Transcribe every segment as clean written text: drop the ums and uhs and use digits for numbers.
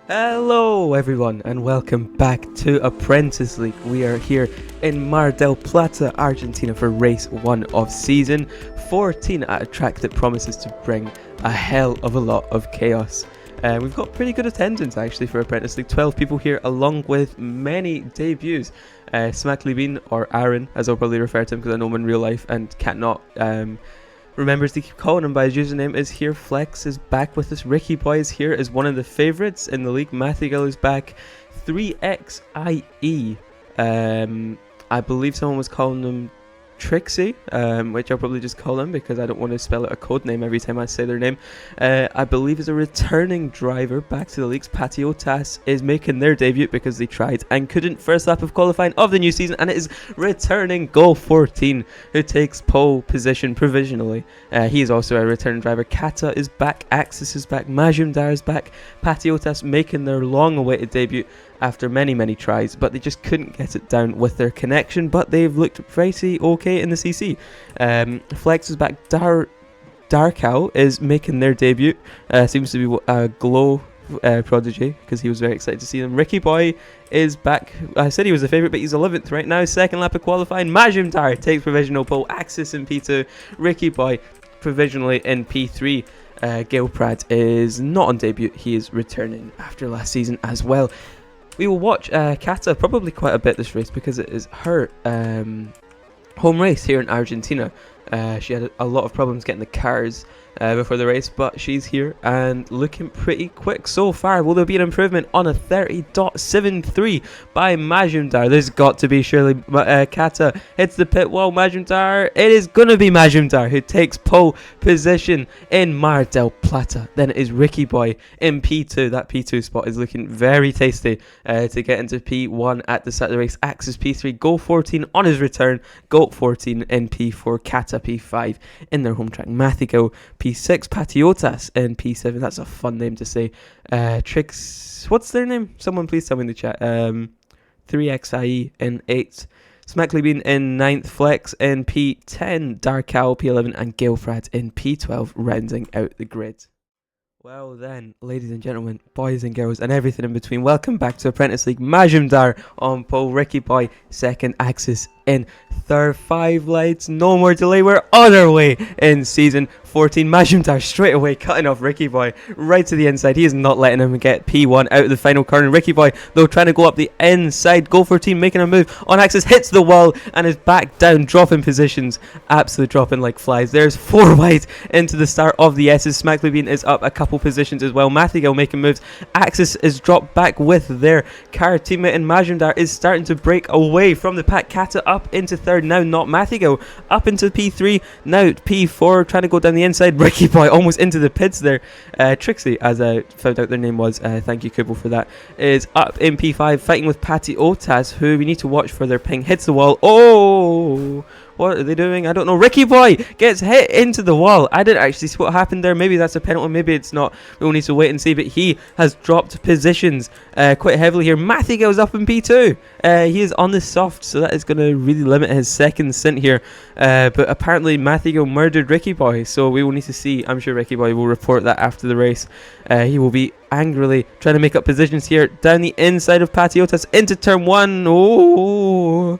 Hello everyone and welcome back to Apprentice League. We are here in Mar del Plata, Argentina for race 1 of season 14 at a track that promises to bring a hell of a lot of chaos. We've got pretty good attendance actually for Apprentice League, 12 people here along with many debuts. Smackly Bean, or Aaron as I'll probably refer to him because I know him in real life and cannot remembers to keep calling him by his username, is here. Flex is back with us. Ricky Boy is here as one of the favourites in the league. Matthew is back. 3XIE. I believe someone was calling them Trixie, which I'll probably just call them because I don't want to spell out a code name every time I say their name. I believe is a returning driver back to the leagues. Patiotas is making their debut because they tried and couldn't first lap of qualifying of the new season, and it is returning Goal 14 who takes pole position provisionally. He is also a returning driver. Kata is back, Axis is back, Majumdar is back. Patiotas making their long awaited debut after many tries, but they just couldn't get it down with their connection, but they've looked pretty okay in the CC. Flex is back. Darkow is making their debut. Seems to be a glow prodigy because he was very excited to see them. Ricky Boy is back. I said he was a favourite, but he's 11th right now. Second lap of qualifying. Majumdar takes provisional pole. Axis in P2. Ricky Boy provisionally in P3. Gilprad is not on debut. He is returning after last season as well. We will watch Kata probably quite a bit this race because it is her home race here in Argentina. She had a lot of problems getting the cars before the race, but she's here and looking pretty quick so far. Will there be an improvement on a 30.73 by Majumdar? There's got to be, surely. Kata hits the pit wall. Majumdar, it is going to be Majumdar who takes pole position in Mar del Plata. Then it is Ricky Boy in P2. That P2 spot is looking very tasty to get into P1 at the start of the race. Axis P3, Goal 14 on his return. Goal 14 in P4, Kata P5 in their home track. Mathigo P6, Patiotas in P7. That's a fun name to say. Trix, what's their name? Someone please tell me in the chat. 3XIE in 8th. Smackly Bean in 9th. Flex in P10. Darkow P11 and Gilfrad in P12 rounding out the grid. Well then, ladies and gentlemen, boys and girls, and everything in between, welcome back to Apprentice League. Majumdar on pole, Ricky Boy second, Axis in third. 5 lights, no more delay, we're on our way in season 14. Majumdar straight away cutting off Ricky Boy right to the inside. He is not letting him get P1 out of the final corner. Ricky Boy though trying to go up the inside. Goal 14 making a move on Axis, hits the wall and is back down, dropping positions, absolutely dropping like flies. There's 4 wide into the start of the S's. Smackly Bean is up a couple positions as well. Mathigo making moves. Axis is dropped back with their car teammate, and Majumdar is starting to break away from the pack. Kata up into third now, not Mathigo. Up into P3, now P4, trying to go down the inside. Ricky Boy almost into the pits there. Trixie, as I found out their name was, thank you Kubo for that, is up in P5, fighting with Patiotas, who we need to watch for their ping. Hits the wall. Oh! What are they doing? I don't know. Ricky Boy gets hit into the wall. I didn't actually see what happened there. Maybe that's a penalty. Maybe it's not. We'll need to wait and see. But he has dropped positions quite heavily here. Matthew goes up in P2. He is on the soft, so that is going to really limit his second stint here. But apparently Matthew murdered Ricky Boy, so we will need to see. I'm sure Ricky Boy will report that after the race. He will be angrily trying to make up positions here. Down the inside of Patiotas into turn 1. Oh!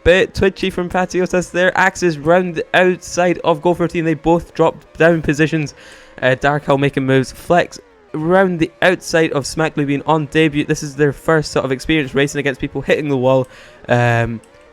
Bit twitchy from Patiotas there. Axis round the outside of Goal 14. They both dropped down positions. Darkow making moves. Flex round the outside of Smackly Bean on debut. This is their first sort of experience racing against people, hitting the wall.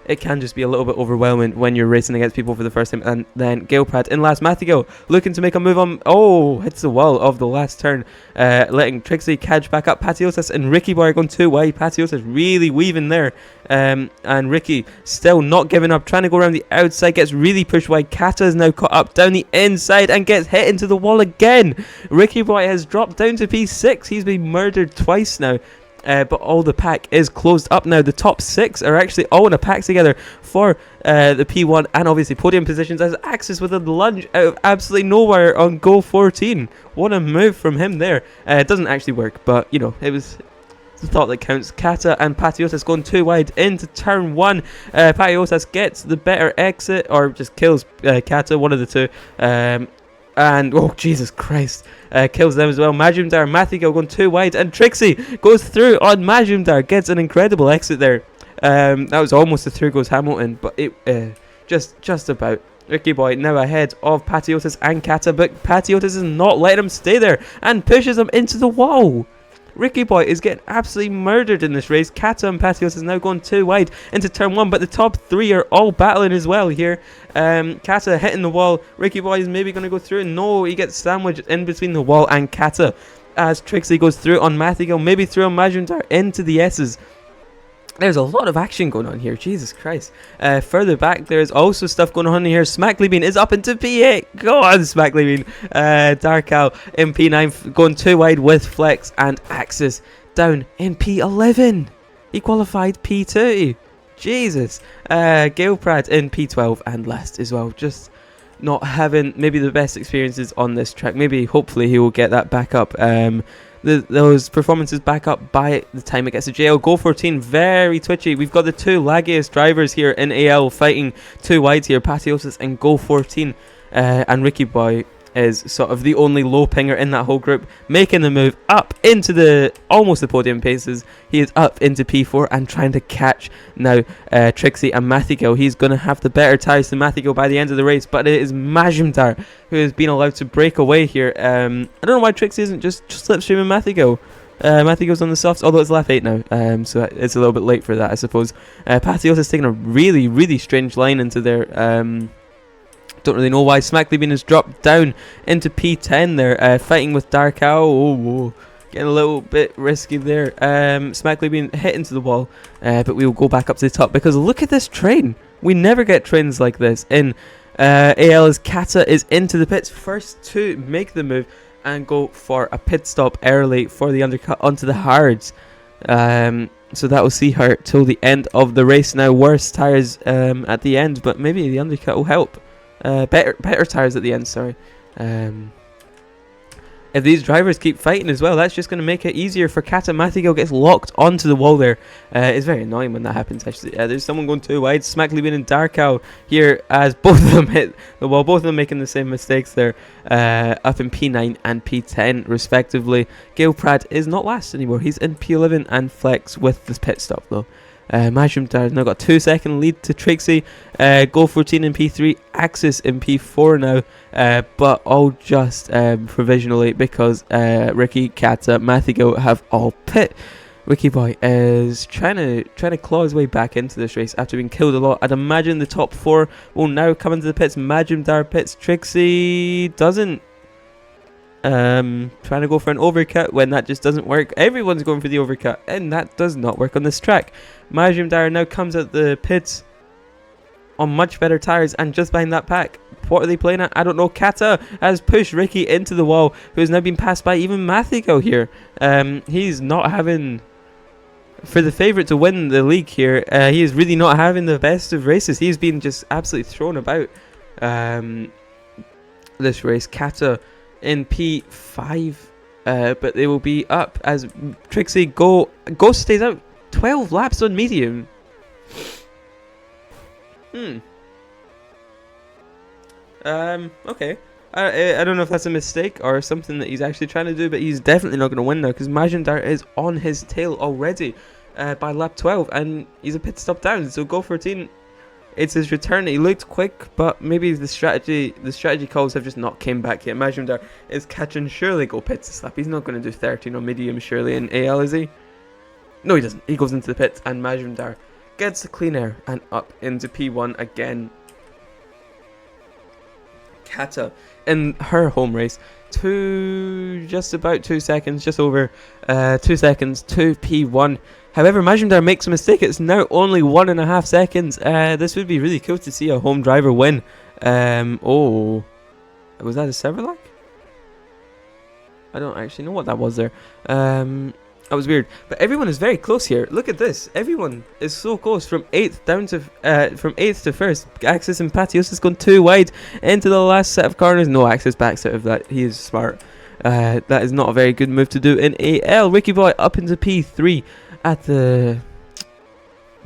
It can just be a little bit overwhelming when you're racing against people for the first time. And then Gilprad in last. Mathigo looking to make a move on. Oh, hits the wall of the last turn, letting Trixie catch back up. Patiotas and Ricky Boy are going too wide. Patiotas really weaving there. And Ricky still not giving up, trying to go around the outside, gets really pushed wide. Kata is now caught up down the inside and gets hit into the wall again. Ricky Boy has dropped down to P6. He's been murdered twice now. But all the pack is closed up now. The top 6 are actually all in a pack together for the P1 and obviously podium positions, as Axis with a lunge out of absolutely nowhere on Goal 14. What a move from him there. It doesn't actually work, but you know, it was the thought that counts. Kata and Patiotas going too wide into turn 1. Patiotas gets the better exit, or just kills Kata, one of the two. And, oh, Jesus Christ, kills them as well. Majumdar, Mathigo going too wide, and Trixie goes through on Majumdar, gets an incredible exit there. That was almost a through goes Hamilton, but it just about. Ricky Boy now ahead of Patiotis and Kata, but Patiotis is not letting him stay there and pushes him into the wall. Ricky Boy is getting absolutely murdered in this race. Kata and Patiotis is now going too wide into turn 1, but the top 3 are all battling as well here. Kata hitting the wall. Ricky Boy is maybe going to go through. No, he gets sandwiched in between the wall and Kata as Trixie goes through on Mathigo, maybe through on Majumdar into the S's. There's a lot of action going on here, Jesus Christ. Further back, there's also stuff going on here. Smackleybean is up into P8. Go on, Smackleybean. Darkow in P9, going too wide with Flex, and Axis down in P11. He qualified P2. Jesus. Galeprad in P12 and last as well. Just not having maybe the best experiences on this track. Maybe, hopefully, he will get that back up. Those performances back up by the time it gets to JL. Go 14, very twitchy. We've got the two laggiest drivers here in AL fighting two wides here, Patiosis and Go 14. And Ricky Boy is sort of the only low pinger in that whole group, making the move up into the almost the podium paces. He is up into P4 and trying to catch now Trixie and Mathigo. He's going to have the better tyres than Mathigo by the end of the race, but it is Majumdar who has been allowed to break away here. I don't know why Trixie isn't just slipstreaming Mathigo. Mathigo's on the softs, although it's lap 8 now, so it's a little bit late for that, I suppose. Patios is taking a really, really strange line into there. Don't really know why. Smackleybean has dropped down into P10 there, fighting with Darkow. Oh, getting a little bit risky there. Smackleybean hit into the wall, but we will go back up to the top because look at this train. We never get trains like this in AL as Kata is into the pits, first to make the move and go for a pit stop early for the undercut onto the hards. So that will see her till the end of the race. Now, worse tyres at the end, but maybe the undercut will help. Better tyres at the end, sorry. If these drivers keep fighting as well, that's just going to make it easier for Kata. Mathigo gets locked onto the wall there. It's very annoying when that happens, actually. There's someone going too wide. Smackleybean and Darkow here as both of them hit the wall. Both of them making the same mistakes there. Up in P9 and P10, respectively. Galeprad is not last anymore. He's in P11 and Flex with the pit stop, though. Majumdar has now got a 2-second lead to Trixie. Go 14 in P3, Axis in P4 now, but all just provisionally because Ricky, Kata, Mathigo have all pit. Ricky Boy is trying to claw his way back into this race after being killed a lot. I'd imagine the top 4 will now come into the pits. Majumdar pits, Trixie doesn't. Trying to go for an overcut when that just doesn't work. Everyone's going for the overcut and that does not work on this track. Majumdar now comes at the pits on much better tyres and just behind that pack. What are they playing at? I don't know. Kata has pushed Ricky into the wall, who has now been passed by even Mathigo here. He's not having, for the favourite to win the league here, he is really not having the best of races. He's been just absolutely thrown about this race. Kata in P5, but they will be up as Trixie Go stays out 12 laps on medium. Okay. I don't know if that's a mistake or something that he's actually trying to do, but he's definitely not going to win now because Majumdar is on his tail already by lap 12 and he's a pit stop down. So Go 14, it's his return. He looked quick, but maybe the strategy calls have just not came back yet. Majumdar is catching surely Go pits to slap. He's not going to do 13 or medium surely in AL, is he? No, he doesn't. He goes into the pits and Majumdar gets the clean air and up into P1 again. Kata in her home race just about 2 seconds, just over 2 seconds to P1. However, Majumdar makes a mistake. It's now only 1.5 seconds. This would be really cool to see a home driver win. Oh, was that a server lag? I don't actually know what that was there. That was weird. But everyone is very close here. Look at this. Everyone is so close from 8th down to from 8th to 1st. Axis and Patios has gone too wide into the last set of corners. No, Axis backs out of that. He is smart. That is not a very good move to do in AL. Ricky Boy up into P3 at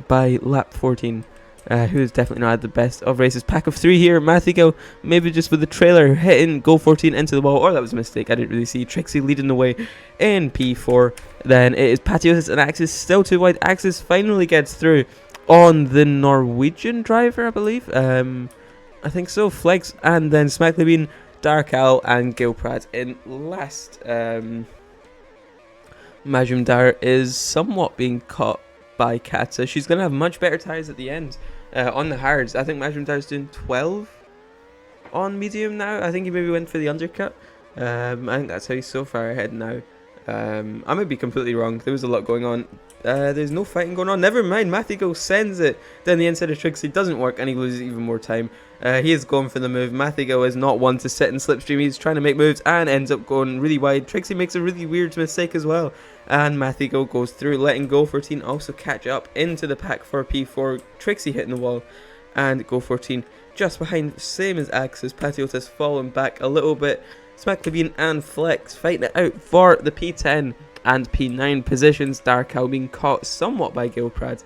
by lap 14. who's definitely not had the best of races. Pack of 3 here. Mathigo, maybe just with the trailer hitting Go 14 into the wall, or that was a mistake. I didn't really see. Trixie leading the way in P4. Then it is Patiotis and Axis still too wide. Axis finally gets through on the Norwegian driver, I believe. I think so. Flex, and then Smacklebeen, Dark Owl, and Gilprad in last. Majumdar is somewhat being caught by Kata. She's going to have much better tyres at the end on the hards. I think Majumdar is doing 12 on medium now. I think he maybe went for the undercut. I think that's how he's so far ahead now. I might be completely wrong. There was a lot going on. There's no fighting going on. Never mind. Mathigo sends it down the inside of Trixie. Doesn't work, and he loses even more time. He is going for the move. Mathigo is not one to sit in slipstream. He's trying to make moves and ends up going really wide. Trixie makes a really weird mistake as well. And Mathigo goes through, letting Go 14 also catch up into the pack for P4. Trixie hitting the wall. And Go 14 just behind, same as Axis. Patiotis falling back a little bit. Smacklebeen and Flex fighting it out for the P10 and P9 positions. Dark Owl being caught somewhat by Gilprad.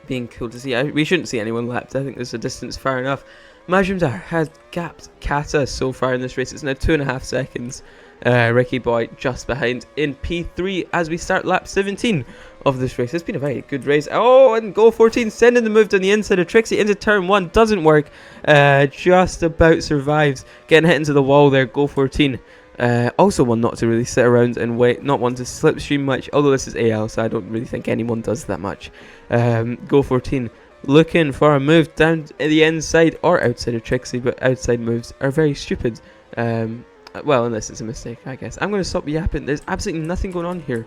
Being cool to see. We shouldn't see anyone lapped. I think there's a distance far enough. Majumdar has gapped Kata so far in this race. It's now 2.5 seconds. Ricky Boy just behind in P3 as we start lap 17 of this race. It's been a very good race. Oh, and Go 14 sending the move down the inside of Trixie into turn 1. Doesn't work. Just about survives. Getting hit into the wall there. Go 14. Also one not to really sit around and wait. Not one to slipstream much. Although this is AL, so I don't really think anyone does that much. Go 14 looking for a move down the inside or outside of Trixie. But outside moves are very stupid. Well, unless it's a mistake, I guess. I'm going to stop yapping. There's absolutely nothing going on here.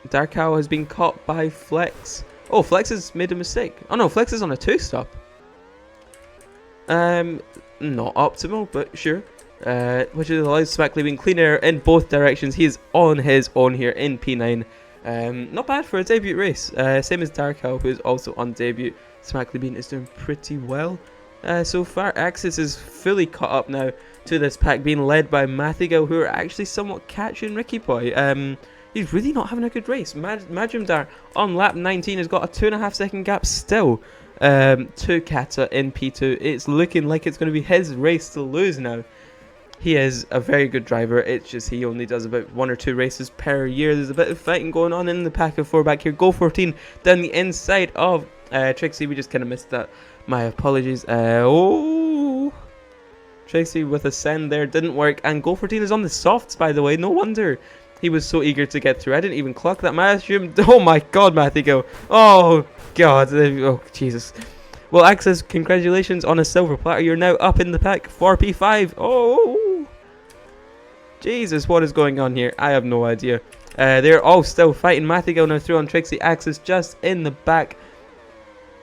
Dark Owl has been caught by Flex. Oh, Flex has made a mistake. Oh no, Flex is on a 2-stop. Not optimal, but sure. Which is allows Smacklebeen clean air in both directions. He is on his own here in P9. Not bad for a debut race. Same as Dark Owl, who is also on debut. Smacklebeen is doing pretty well. So far, Axis is fully caught up now to this pack, being led by Mathigo, who are actually somewhat catching Ricky Boy. He's really not having a good race. Majumdar on lap 19 has got a 2.5 second gap still to Kata in P2. It's looking like it's going to be his race to lose now. He is a very good driver. It's just he only does about 1 or 2 races per year. There's a bit of fighting going on in the pack of 4 back here. Go 14 down the inside of Trixie. We just kind of missed that. My apologies. Oh, Trixie with a send there didn't work, and Go 14 is on the softs, by the way. No wonder he was so eager to get through. I didn't even clock that. Oh my God, Mathigo. Oh God. Oh Jesus. Well, Axis, congratulations on a silver platter. You're now up in the pack for P5. Oh, Jesus, what is going on here? I have no idea. They're all still fighting. Mathigo now through on Trixie. Axis just in the back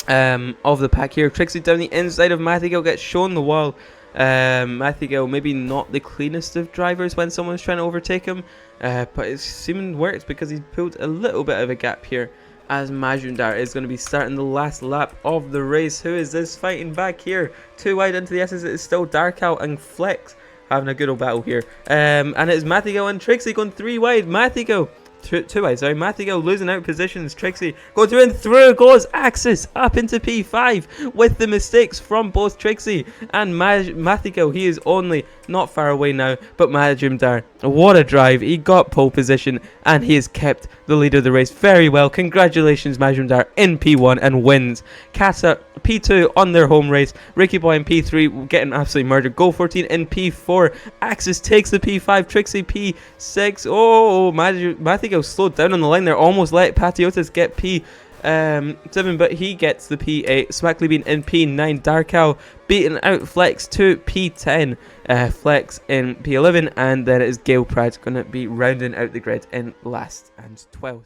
of the pack here. Trixie down the inside of Mathigo, gets shown the wall. Mathigo maybe not the cleanest of drivers when someone's trying to overtake him, but it's seeming works because he's pulled a little bit of a gap here as Majumdar is going to be starting the last lap of the race. Who is this fighting back here? Too wide into the S's. It is still Dark Owl and Flex having a good old battle here, and it is Mathigo and Trixie going 3 wide. Mathigo two wide, sorry. Mathigo losing out positions. Trixie going through, and through goes Axis up into P5 with the mistakes from both Trixie and Mathigo. He is only not far away now, but Majumdar, what a drive. He got pole position and he has kept the lead of the race very well. Congratulations, Majumdar in P1 and wins. Kata P2 on their home race. Ricky Boy in P3 getting absolutely murdered. Go 14 in P4. Axis takes the P5. Trixie P6. Oh, Mathigo slowed down on the line there. Almost let Patiotis get P7, but he gets the P8. Smacklebeen in P9. Dark Owl beating out Flex to P10. Flex in P11, and then it is Gilprad going to be rounding out the grid in last and 12th.